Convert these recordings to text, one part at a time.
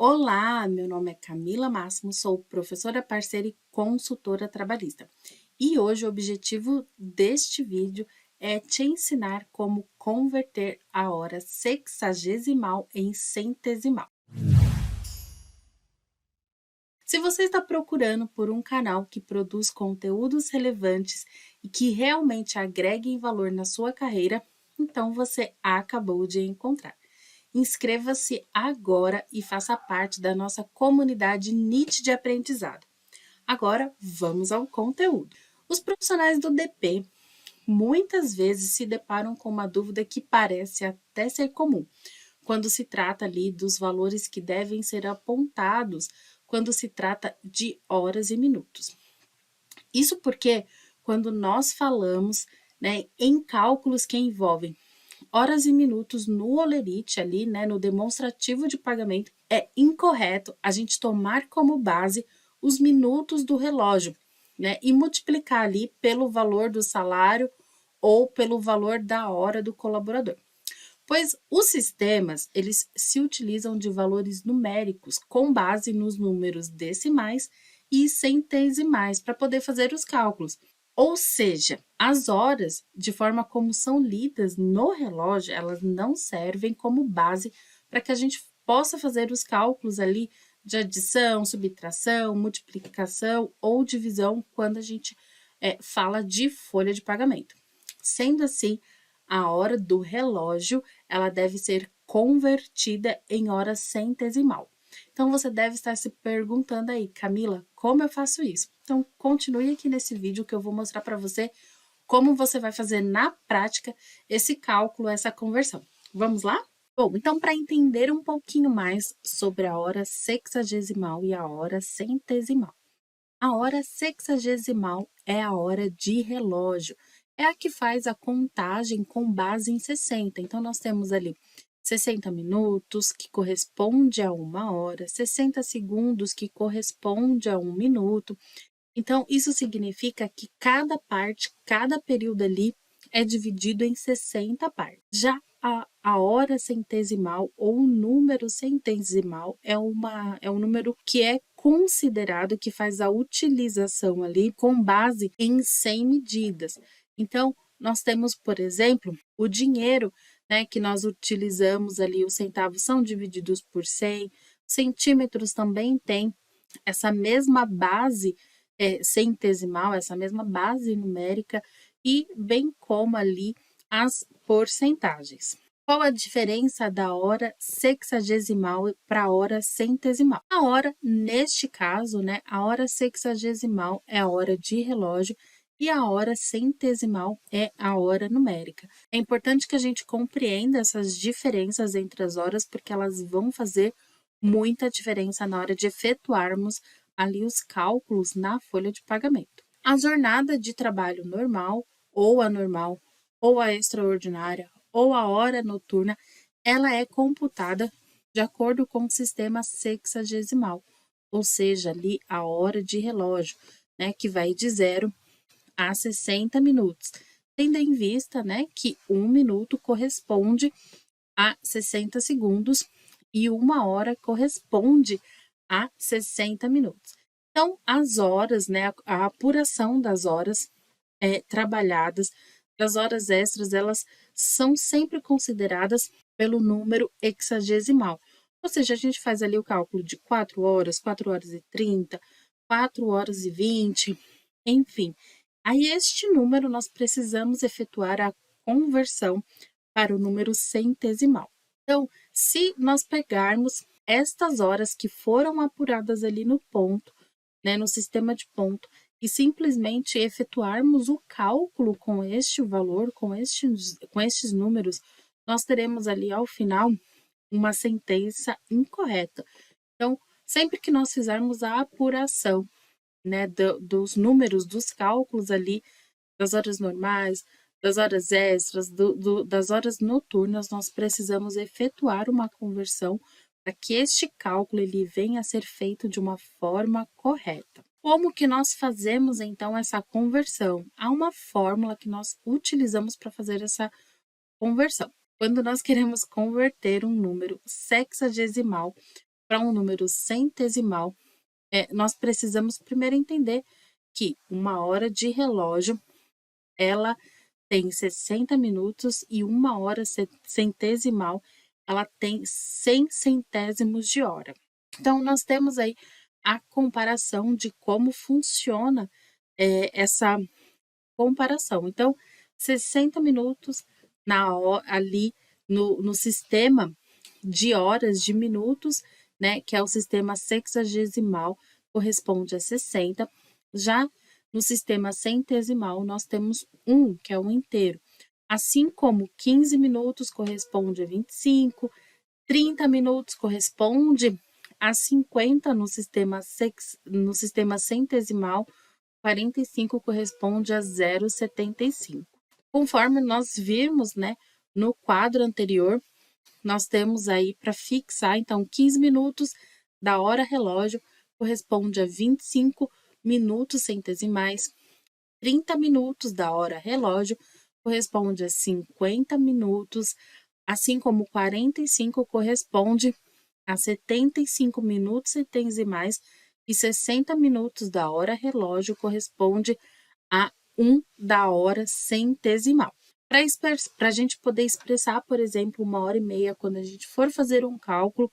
Olá, meu nome é Camila Máximo, sou professora parceira e consultora trabalhista. E hoje o objetivo deste vídeo é te ensinar como converter a hora sexagesimal em centesimal. Se você está procurando por um canal que produz conteúdos relevantes e que realmente agreguem valor na sua carreira, então você acabou de encontrar. Inscreva-se agora e faça parte da nossa comunidade NIT de aprendizado. Agora, vamos ao conteúdo. Os profissionais do DP muitas vezes se deparam com uma dúvida que parece até ser comum, quando se trata ali dos valores que devem ser apontados quando se trata de horas e minutos. Isso porque quando nós falamos, em cálculos que envolvem horas e minutos no holerite ali, no demonstrativo de pagamento, é incorreto a gente tomar como base os minutos do relógio, e multiplicar ali pelo valor do salário ou pelo valor da hora do colaborador. Pois os sistemas, eles se utilizam de valores numéricos com base nos números decimais e centesimais para poder fazer os cálculos. Ou seja, as horas, de forma como são lidas no relógio, elas não servem como base para que a gente possa fazer os cálculos ali de adição, subtração, multiplicação ou divisão quando a gente fala de folha de pagamento. Sendo assim, a hora do relógio, ela deve ser convertida em hora centesimal. Então, você deve estar se perguntando aí, Camila, como eu faço isso? Então, continue aqui nesse vídeo que eu vou mostrar para você como você vai fazer na prática esse cálculo, essa conversão. Vamos lá? Bom, então, para entender um pouquinho mais sobre a hora sexagesimal e a hora centesimal. A hora sexagesimal é a hora de relógio, é a que faz a contagem com base em 60. Então, nós temos ali 60 minutos, que corresponde a 1 hora, 60 segundos, que corresponde a 1 minuto. Então, isso significa que cada parte, cada período ali é dividido em 60 partes. Já a hora centesimal ou o número centesimal é um número que é considerado que faz a utilização ali com base em 100 medidas. Então, nós temos, por exemplo, o dinheiro, que nós utilizamos ali, os centavos são divididos por 100, centímetros também tem essa mesma base centesimal, essa mesma base numérica, e bem como ali as porcentagens. Qual a diferença da hora sexagesimal para a hora centesimal? A hora, neste caso, a hora sexagesimal é a hora de relógio e a hora centesimal é a hora numérica. É importante que a gente compreenda essas diferenças entre as horas, porque elas vão fazer muita diferença na hora de efetuarmos ali os cálculos na folha de pagamento. A jornada de trabalho normal, ou anormal, ou a extraordinária, ou a hora noturna, ela é computada de acordo com o sistema sexagesimal, ou seja, ali a hora de relógio, que vai de 0 a 60 minutos, tendo em vista, que 1 minuto corresponde a 60 segundos e 1 hora corresponde a 60 minutos. Então, as horas, a apuração das horas trabalhadas, das horas extras, elas são sempre consideradas pelo número hexagesimal. Ou seja, a gente faz ali o cálculo de 4 horas, 4 horas e 30, 4 horas e 20, enfim. Aí, este número, nós precisamos efetuar a conversão para o número centesimal. Então, se nós pegarmos estas horas que foram apuradas ali no ponto, no sistema de ponto, e simplesmente efetuarmos o cálculo com este valor, com estes números, nós teremos ali ao final uma sentença incorreta. Então, sempre que nós fizermos a apuração, dos números, dos cálculos ali, das horas normais, das horas extras, das horas noturnas, nós precisamos efetuar uma conversão para que este cálculo ele venha a ser feito de uma forma correta. Como que nós fazemos, então, essa conversão? Há uma fórmula que nós utilizamos para fazer essa conversão. Quando nós queremos converter um número sexagesimal para um número centesimal, nós precisamos primeiro entender que uma hora de relógio, ela tem 60 minutos e uma hora centesimal, ela tem 100 centésimos de hora. Então, nós temos aí a comparação de como funciona essa comparação. Então, 60 minutos ali no sistema de horas de minutos, né, que é o sistema sexagesimal, corresponde a 60. Já no sistema centesimal, nós temos 1, que é um inteiro. Assim como 15 minutos corresponde a 25, 30 minutos corresponde a 50 no sistema centesimal, 45 corresponde a 0,75. Conforme nós vimos, né, no quadro anterior, nós temos aí para fixar, então, 15 minutos da hora relógio corresponde a 25 minutos centesimais, 30 minutos da hora relógio corresponde a 50 minutos, assim como 45 corresponde a 75 minutos centesimais e 60 minutos da hora relógio corresponde a 1 da hora centesimal. Para a gente poder expressar, por exemplo, 1h30, quando a gente for fazer um cálculo,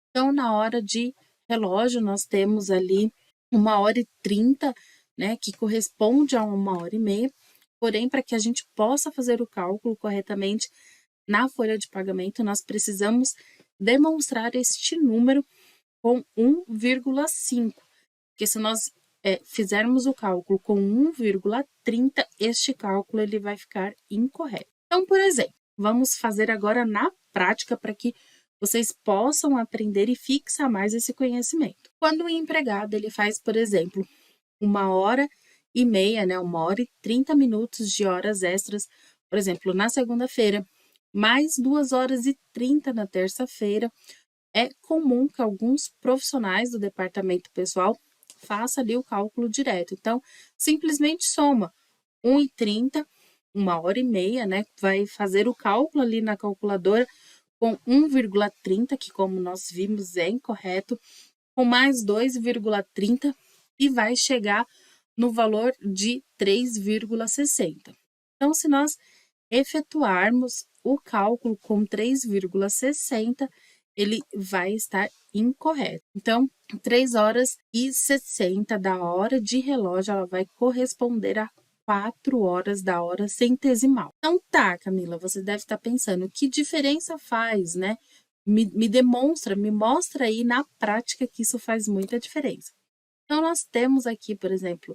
então na hora de relógio nós temos ali 1h30, né, que corresponde a 1h30, porém, para que a gente possa fazer o cálculo corretamente na folha de pagamento, nós precisamos demonstrar este número com 1,5, porque se nós fizermos o cálculo com 1,30, este cálculo ele vai ficar incorreto. Então, por exemplo, vamos fazer agora na prática para que vocês possam aprender e fixar mais esse conhecimento. Quando o empregado ele faz, por exemplo, 1h30, né, 1h30 minutos de horas extras, por exemplo, na segunda-feira, mais 2h30 na terça-feira, é comum que alguns profissionais do departamento pessoal faça ali o cálculo direto. Então, simplesmente soma 1h30, 1h30, né? Vai fazer o cálculo ali na calculadora com 1,30, que como nós vimos é incorreto, com mais 2,30 e vai chegar no valor de 3,60. Então, se nós efetuarmos o cálculo com 3,60, ele vai estar incorreto. Então, 3h60 da hora de relógio, ela vai corresponder a 4 horas da hora centesimal. Então, tá, Camila, você deve estar pensando, que diferença faz, né? Me mostra aí na prática que isso faz muita diferença. Então, nós temos aqui, por exemplo,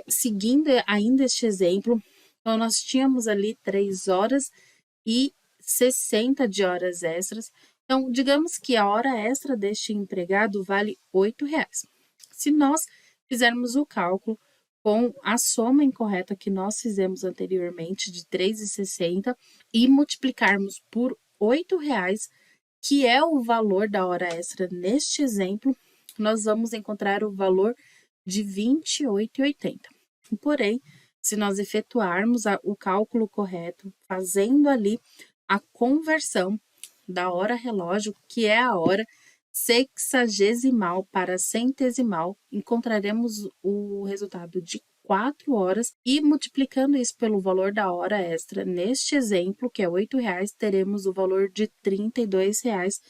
seguindo ainda este exemplo, então, nós tínhamos ali 3h60 de horas extras. Então, digamos que a hora extra deste empregado vale R$8. Se nós fizermos o cálculo com a soma incorreta que nós fizemos anteriormente de 3,60 e multiplicarmos por R$8, que é o valor da hora extra neste exemplo, nós vamos encontrar o valor de R$28,80. Porém, se nós efetuarmos o cálculo correto, fazendo ali a conversão da hora relógio, que é a hora sexagesimal para centesimal, encontraremos o resultado de 4 horas e multiplicando isso pelo valor da hora extra, neste exemplo, que é R$8, teremos o valor de R$32,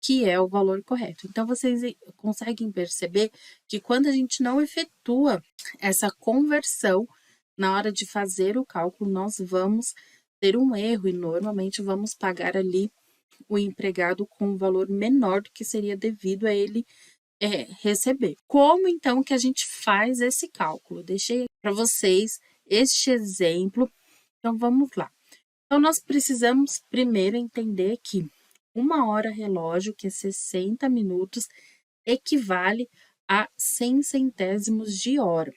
que é o valor correto. Então, vocês conseguem perceber que quando a gente não efetua essa conversão, na hora de fazer o cálculo, nós vamos ter um erro e normalmente vamos pagar ali o empregado com um valor menor do que seria devido a ele receber. Como então que a gente faz esse cálculo? Deixei para vocês este exemplo. Então, vamos lá. Então, nós precisamos primeiro entender que 1 hora relógio, que é 60 minutos, equivale a 100 centésimos de hora,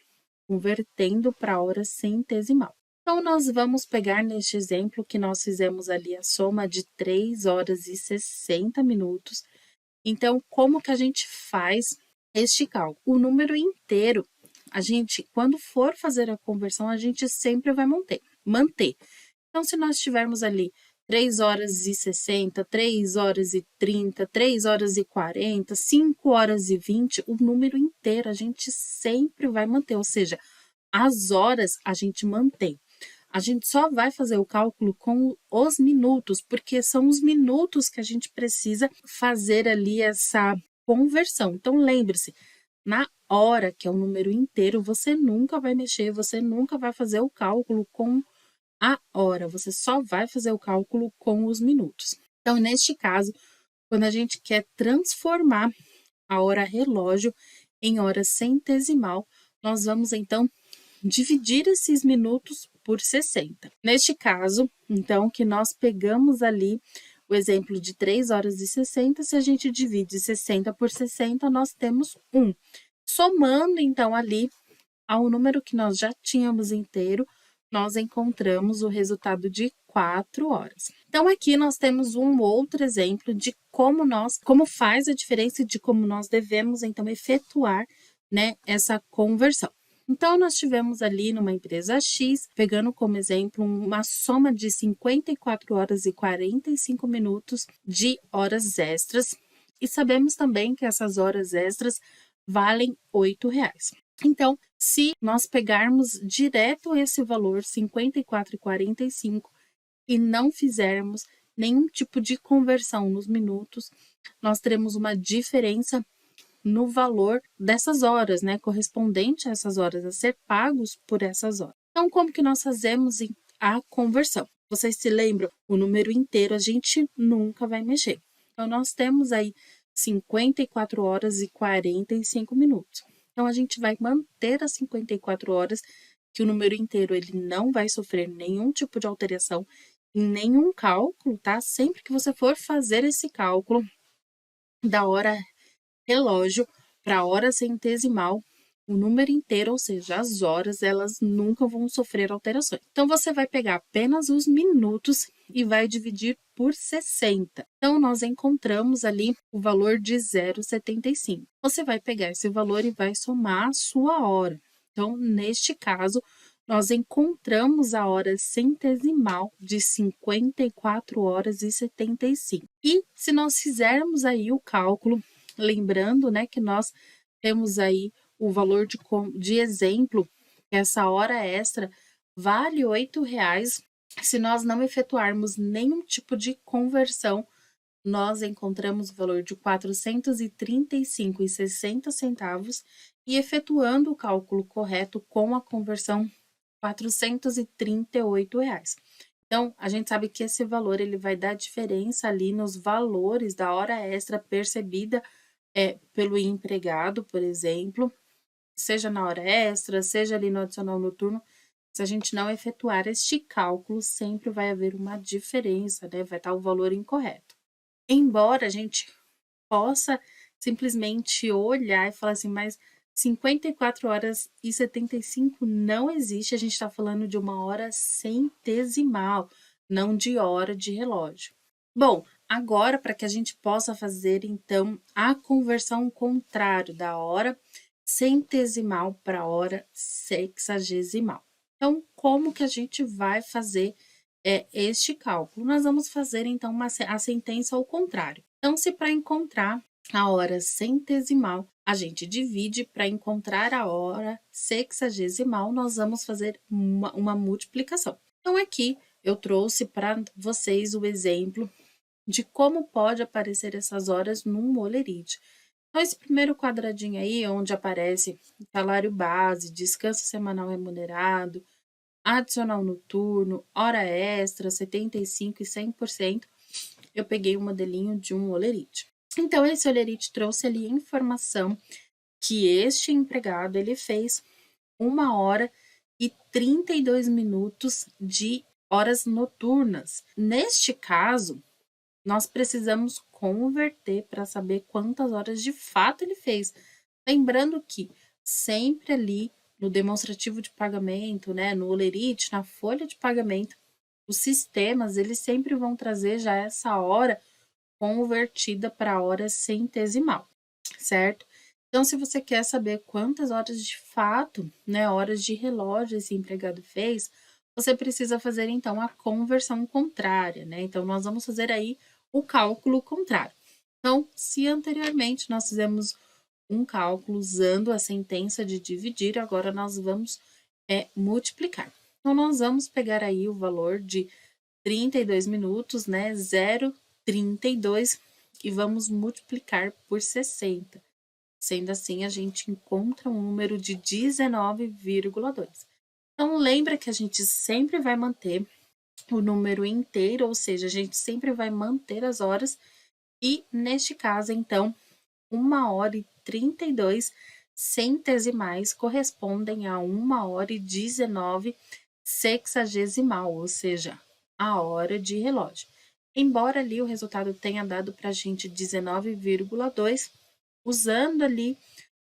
convertendo para hora centesimal. Então, nós vamos pegar neste exemplo que nós fizemos ali a soma de 3h60 minutos. Então, como que a gente faz este cálculo? O número inteiro, a gente, quando for fazer a conversão, a gente sempre vai manter. Então, se nós tivermos ali 3 horas e 60, 3 horas e 30, 3 horas e 40, 5 horas e 20, o número inteiro a gente sempre vai manter, ou seja, as horas a gente mantém. A gente só vai fazer o cálculo com os minutos, porque são os minutos que a gente precisa fazer ali essa conversão. Então, lembre-se, na hora, que é um número inteiro, você nunca vai mexer, você nunca vai fazer o cálculo com a hora, você só vai fazer o cálculo com os minutos. Então, neste caso, quando a gente quer transformar a hora relógio em hora centesimal, nós vamos então dividir esses minutos por 60. Neste caso, então, que nós pegamos ali o exemplo de 3 horas e 60, se a gente divide 60 por 60, nós temos 1. Somando, então, ali ao número que nós já tínhamos inteiro, nós encontramos o resultado de 4 horas. Então, aqui nós temos um outro exemplo de como faz a diferença e de como nós devemos, então, efetuar, né, essa conversão. Então, nós tivemos ali numa empresa X, pegando como exemplo uma soma de 54 horas e 45 minutos de horas extras, e sabemos também que essas horas extras valem R$ 8. Então, se nós pegarmos direto esse valor, 54,45, e não fizermos nenhum tipo de conversão nos minutos, nós teremos uma diferença no valor dessas horas, né, correspondente a essas horas, a ser pagos por essas horas. Então, como que nós fazemos a conversão? Vocês se lembram? O número inteiro a gente nunca vai mexer. Então, nós temos aí 54 horas e 45 minutos. Então, a gente vai manter as 54 horas, que o número inteiro ele não vai sofrer nenhum tipo de alteração, nenhum cálculo, tá? Sempre que você for fazer esse cálculo da hora relógio para a hora centesimal, o número inteiro, ou seja, as horas, elas nunca vão sofrer alterações. Então, você vai pegar apenas os minutos e vai dividir por 60. Então, nós encontramos ali o valor de 0,75. Você vai pegar esse valor e vai somar a sua hora. Então, neste caso, nós encontramos a hora centesimal de 54 horas e 75. E se nós fizermos aí o cálculo, lembrando, né, que nós temos aí o valor de exemplo, que essa hora extra vale R$ 8. Se nós não efetuarmos nenhum tipo de conversão, nós encontramos o valor de R$ 435,60 e efetuando o cálculo correto com a conversão, R$ 438. Então, a gente sabe que esse valor ele vai dar diferença ali nos valores da hora extra percebida pelo empregado, por exemplo, seja na hora extra, seja ali no adicional noturno. Se a gente não efetuar este cálculo, sempre vai haver uma diferença, né? Vai estar o valor incorreto. Embora a gente possa simplesmente olhar e falar assim, mas 54 horas e 75 não existe, a gente está falando de uma hora centesimal, não de hora de relógio. Bom, agora para que a gente possa fazer então a conversão contrária da hora centesimal para a hora sexagesimal. Então, como que a gente vai fazer este cálculo? Nós vamos fazer então a sentença ao contrário. Então, se para encontrar a hora centesimal, a gente divide, para encontrar a hora sexagesimal, nós vamos fazer uma multiplicação. Então, aqui eu trouxe para vocês o exemplo de como pode aparecer essas horas num Olerite. Então, esse primeiro quadradinho aí, onde aparece salário base, descanso semanal remunerado, adicional noturno, hora extra, 75% e 100%, eu peguei o modelinho de um Olerite. Então, esse Olerite trouxe ali a informação que este empregado, ele fez 1 hora e 32 minutos de horas noturnas. Neste caso, nós precisamos converter para saber quantas horas de fato ele fez. Lembrando que sempre ali no demonstrativo de pagamento, né, no Olerite, na folha de pagamento, os sistemas, eles sempre vão trazer já essa hora convertida para a hora centesimal, certo? Então, se você quer saber quantas horas de fato, né, horas de relógio esse empregado fez, você precisa fazer então a conversão contrária, né? Então, nós vamos fazer aí o cálculo contrário. Então, se anteriormente nós fizemos um cálculo usando a sentença de dividir, agora nós vamos multiplicar. Então, nós vamos pegar aí o valor de 32 minutos, né? 0,32 e vamos multiplicar por 60. Sendo assim, a gente encontra um número de 19,2. Então, lembra que a gente sempre vai manter o número inteiro, ou seja, a gente sempre vai manter as horas, e neste caso, então, 1h32 centesimais correspondem a 1h19 sexagesimal, ou seja, a hora de relógio. Embora ali o resultado tenha dado para a gente 19,2, usando ali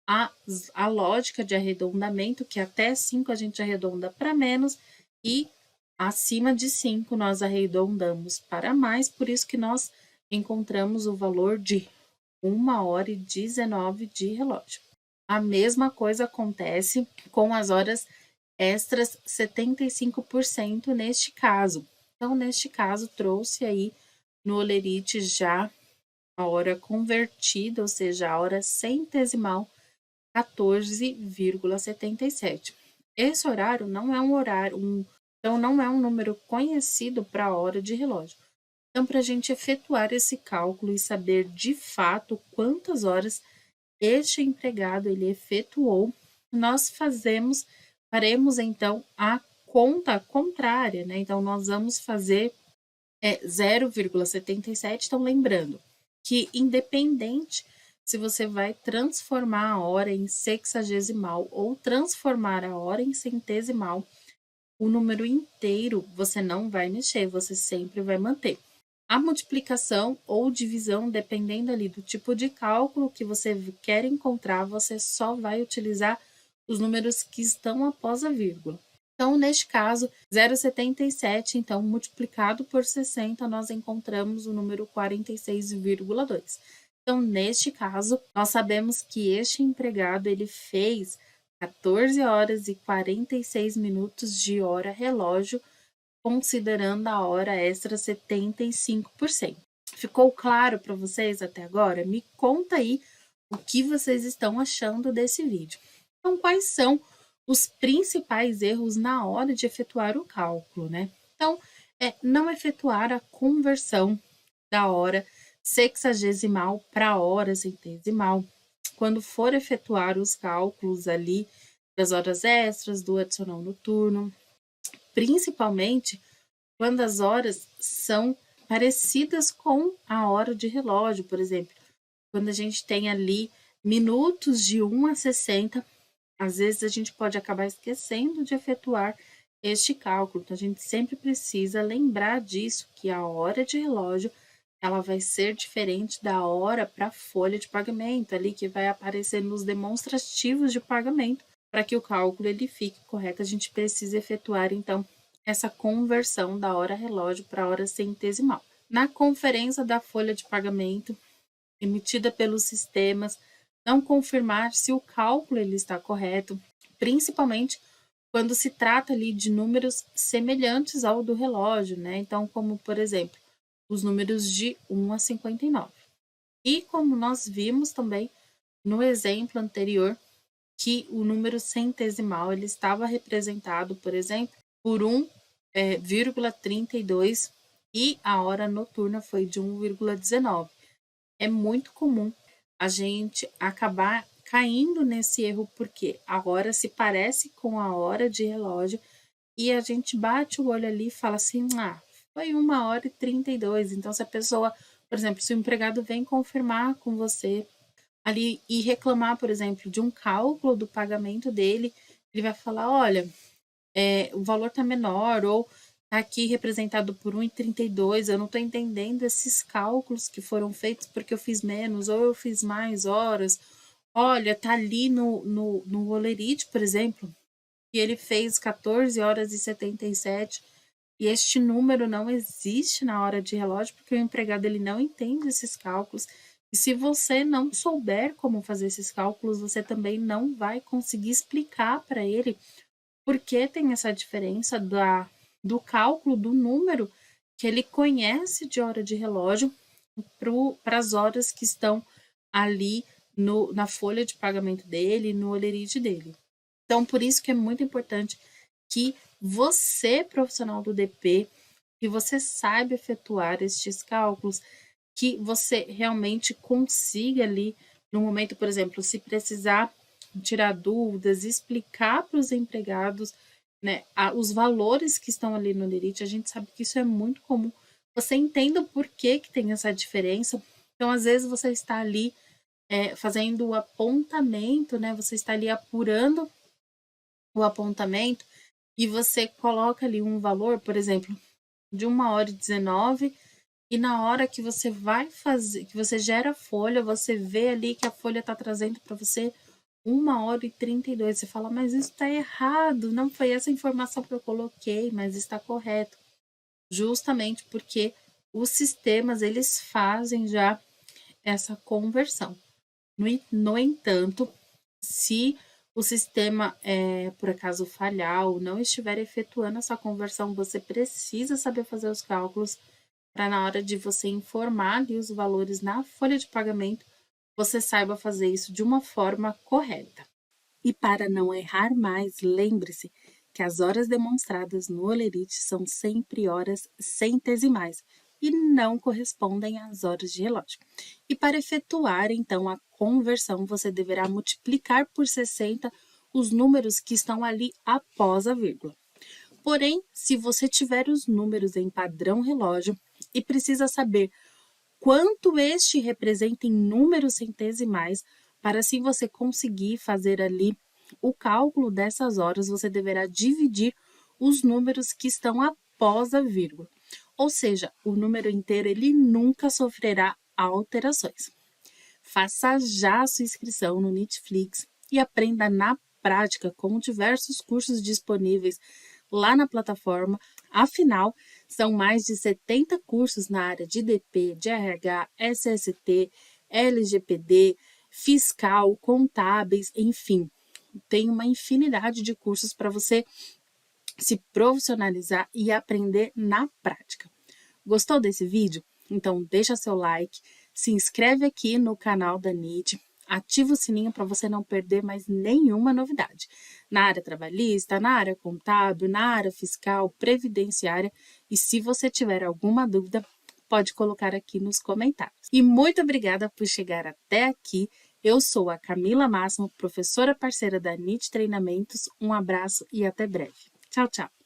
a lógica de arredondamento, que até 5 a gente arredonda para menos e acima de 5 nós arredondamos para mais, por isso que nós encontramos o valor de 1h19 de relógio. A mesma coisa acontece com as horas extras, 75% neste caso. Então, neste caso, trouxe aí no Olerite já a hora convertida, ou seja, a hora centesimal, 14,77. Esse horário não é um horário, então não é um número conhecido para a hora de relógio. Então, para a gente efetuar esse cálculo e saber de fato quantas horas este empregado ele efetuou, nós faremos então a conta contrária, né? Então, nós vamos fazer 0,77. Então, lembrando que independente se você vai transformar a hora em sexagesimal ou transformar a hora em centesimal, o número inteiro você não vai mexer, você sempre vai manter. A multiplicação ou divisão, dependendo ali do tipo de cálculo que você quer encontrar, você só vai utilizar os números que estão após a vírgula. Então, neste caso, 0,77, então, multiplicado por 60, nós encontramos o número 46,2. Então, neste caso, nós sabemos que este empregado, ele fez 14 horas e 46 minutos de hora relógio, considerando a hora extra 75%. Ficou claro para vocês até agora? Me conta aí o que vocês estão achando desse vídeo. Então, quais são os principais erros na hora de efetuar o cálculo, né? Então, não efetuar a conversão da hora sexagesimal para a hora centesimal. Quando for efetuar os cálculos ali das horas extras, do adicional noturno, principalmente quando as horas são parecidas com a hora de relógio, por exemplo. Quando a gente tem ali minutos de 1 a 60, às vezes a gente pode acabar esquecendo de efetuar este cálculo. Então, a gente sempre precisa lembrar disso, que a hora de relógio ela vai ser diferente da hora para a folha de pagamento, ali que vai aparecer nos demonstrativos de pagamento. Para que o cálculo ele fique correto, a gente precisa efetuar, então, essa conversão da hora relógio para a hora centesimal. Na conferência da folha de pagamento, emitida pelos sistemas, não confirmar se o cálculo ele está correto, principalmente quando se trata ali de números semelhantes ao do relógio, né? Então, como por exemplo, os números de 1 a 59. E como nós vimos também no exemplo anterior, que o número centesimal ele estava representado, por exemplo, por 1,32 e a hora noturna foi de 1,19. É muito comum a gente acabar caindo nesse erro porque a hora se parece com a hora de relógio e a gente bate o olho ali e fala assim, foi 1h32. Então, se a pessoa, por exemplo, se o empregado vem confirmar com você ali e reclamar, por exemplo, de um cálculo do pagamento dele, ele vai falar, olha, o valor está menor ou está aqui representado por 1,32, eu não estou entendendo esses cálculos que foram feitos porque eu fiz menos ou eu fiz mais horas. Olha, está ali no Olerite, por exemplo, e ele fez 14 horas e 77 e este número não existe na hora de relógio porque o empregado ele não entende esses cálculos. E se você não souber como fazer esses cálculos, você também não vai conseguir explicar para ele Porque tem essa diferença do cálculo do número que ele conhece de hora de relógio para as horas que estão ali na folha de pagamento dele, no holerite dele. Então, por isso que é muito importante que você, profissional do DP, que você saiba efetuar estes cálculos, que você realmente consiga ali, no momento, por exemplo, se precisar tirar dúvidas, explicar para os empregados, né, os valores que estão ali no Lerite, a gente sabe que isso é muito comum. Você entenda o porquê que tem essa diferença. Então, às vezes, você está ali fazendo o apontamento, né? Você está ali apurando o apontamento e você coloca ali um valor, por exemplo, de 1h19, e na hora que você vai fazer, que você gera a folha, você vê ali que a folha está trazendo para você 1h32. Você fala, mas isso está errado, não foi essa informação que eu coloquei, mas está correto. Justamente porque os sistemas, eles fazem já essa conversão. No entanto, se o sistema, por acaso falhar ou não estiver efetuando essa conversão, você precisa saber fazer os cálculos para na hora de você informar ali os valores na folha de pagamento, você saiba fazer isso de uma forma correta. E para não errar mais, lembre-se que as horas demonstradas no holerite são sempre horas centesimais e não correspondem às horas de relógio. E para efetuar, então, a conversão, você deverá multiplicar por 60 os números que estão ali após a vírgula. Porém, se você tiver os números em padrão relógio e precisa saber quanto este representa em números centesimais, para assim você conseguir fazer ali o cálculo dessas horas, você deverá dividir os números que estão após a vírgula. Ou seja, o número inteiro ele nunca sofrerá alterações. Faça já a sua inscrição no Netflix e aprenda na prática com diversos cursos disponíveis lá na plataforma. Afinal, são mais de 70 cursos na área de DP, de RH, SST, LGPD, fiscal, contábeis, enfim. Tem uma infinidade de cursos para você se profissionalizar e aprender na prática. Gostou desse vídeo? Então deixa seu like, se inscreve aqui no canal da NIT, ativa o sininho para você não perder mais nenhuma novidade. Na área trabalhista, na área contábil, na área fiscal, previdenciária. E se você tiver alguma dúvida, pode colocar aqui nos comentários. E muito obrigada por chegar até aqui. Eu sou a Camila Máximo, professora parceira da NIT Treinamentos. Um abraço e até breve. Tchau, tchau!